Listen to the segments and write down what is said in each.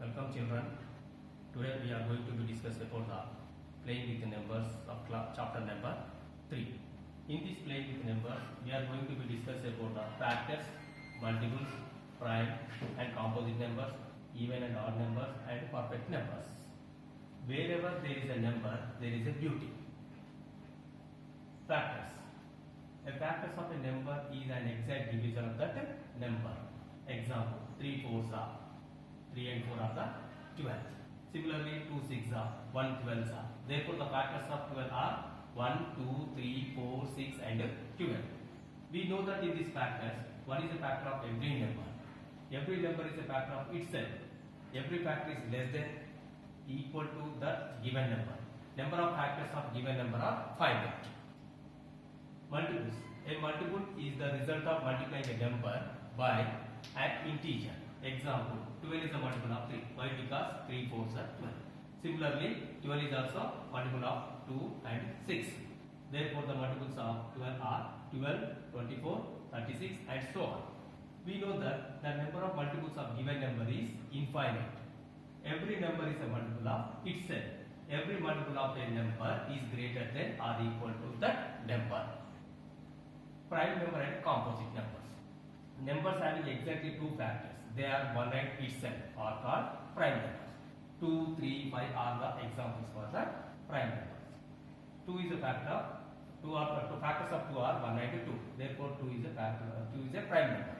Welcome children. Today we are going to be discuss about the playing with the numbers of chapter number 3. In this playing with numbers, we are going to be discuss about the factors, multiples, prime and composite numbers, even and odd numbers and perfect numbers. Wherever there is a number, there is a beauty. Factors. A factors of a number is an exact division of that number. Example, 3 4s are 3 and 4 are the 12. Similarly, 2 6 are 1 12s are. Therefore, the factors of 12 are 1 2 3 4 6 and 12. We know that in these factors, one is a factor of every number. Every number is a factor of itself. Every factor is less than equal to the given number. Number of factors of given number are 5. Multiples. A multiple is the result of multiplying a number by an integer. Example, 12 is a multiple of 3. Why? Because 3 4s are 12. Similarly, 12 is also multiple of 2 and 6. Therefore, the multiples of 12 are 12, 24, 36 and so on. We know that the number of multiples of given number is infinite. Every number is a multiple of itself. Every multiple of a number is greater than or equal to that number. Prime number and composite numbers. Numbers having exactly two factors. They are one and itself are called prime numbers. 2, 3, 5 are the examples for the prime numbers. 2 is a factor. Two factors of 2 are 1 and 2. Therefore, 2 is a factor. 2 is a prime number.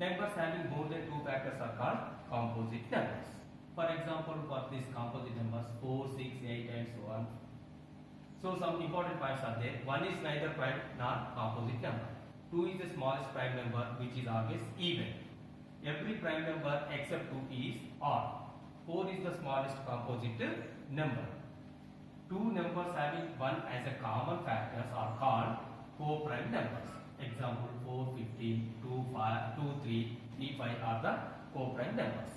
Numbers having more than two factors are called composite numbers. For example, for these composite numbers 4, 6, 8 and so on. So some important points are there. One is neither prime nor composite number. 2 is the smallest prime number which is always even. Every prime number except 2 is odd. 4 is the smallest composite number. Two numbers having 1 as a common factors are called co-prime numbers. Example, 4, 15, 2, 5, 2, 3, 3, 5 are the co-prime numbers.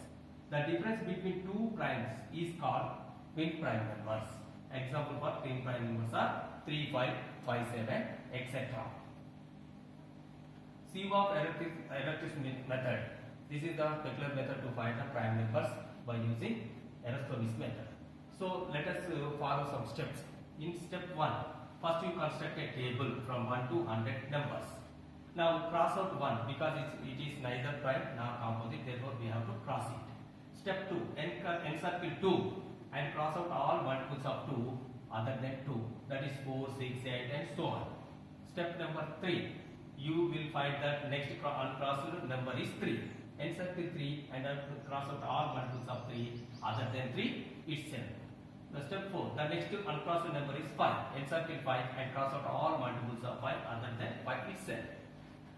The difference between two primes is called twin prime numbers. Example for twin prime numbers are 3, 5, 5, 7, etc. Sieve of Aristotle's method. This is the particular method to find the prime numbers by using Aristotle's method. So let us follow some steps. In step 1, first you construct a table from 1 to 100 numbers. Now cross out 1 because it is neither prime nor composite, therefore we have to cross it. Step 2, encircle 2 and cross out all multiples of 2 other than 2, that is 4, 6, 8 and so on. Step number 3, you will find that next uncrossed number is 3. Encircle 3 and cross out all multiples of 3 other than 3 itself. The step 4, the next uncrossed number is 5. Encircle 5 and cross out all multiples of 5 other than 5 itself.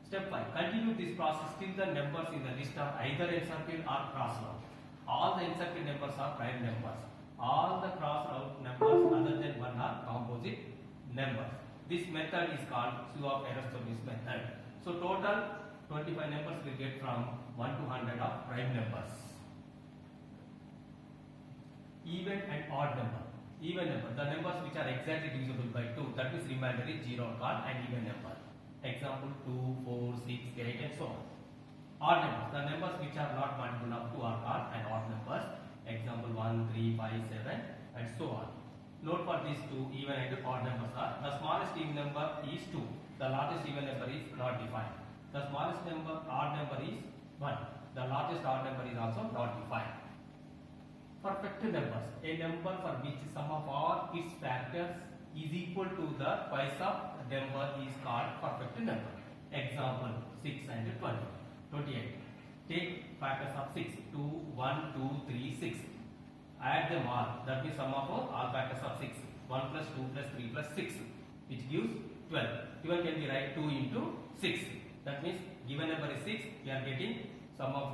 Step 5, continue this process till the numbers in the list are either encircled or crossed out. All the encircled numbers are prime numbers. All the crossed out numbers other than 1 are composite numbers. This method is called Sieve of Aristotle's method. So total 25 numbers will get from 1 to 100 of prime numbers. Even and odd number. Even number, the numbers which are exactly divisible by 2, that means remainder is 0 are called an even number. Example 2, 4, 6, 8 and so on. Odd numbers, the numbers which are not multiple of 2 are called an odd numbers. Example 1, 3, 5, 7 and so on. Note for these two even and odd numbers are, the smallest even number is 2. The largest even number is not defined. The smallest odd number is 1. The largest odd number is also not defined. Perfect numbers, a number for which sum of all its factors is equal to the twice of number is called perfect number. Example 6 and 20, 28. Take factors of 6, 2, 1, 2, 3, 6. Add them all, that means sum of all factors of 6. 1 plus 2 plus 3 plus 6, which gives 12. 12 can be write 2 into 6. That means given number is 6, we are getting sum of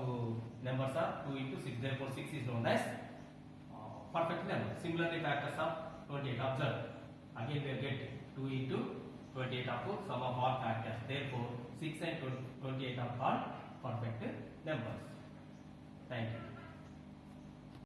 numbers are 2 into 6. Therefore 6 is known as perfect number. Similarly, factors of 28, observe. Again we are getting 2 into 28 of sum of all factors. Therefore 6 and 28 are all perfect numbers. Thank you.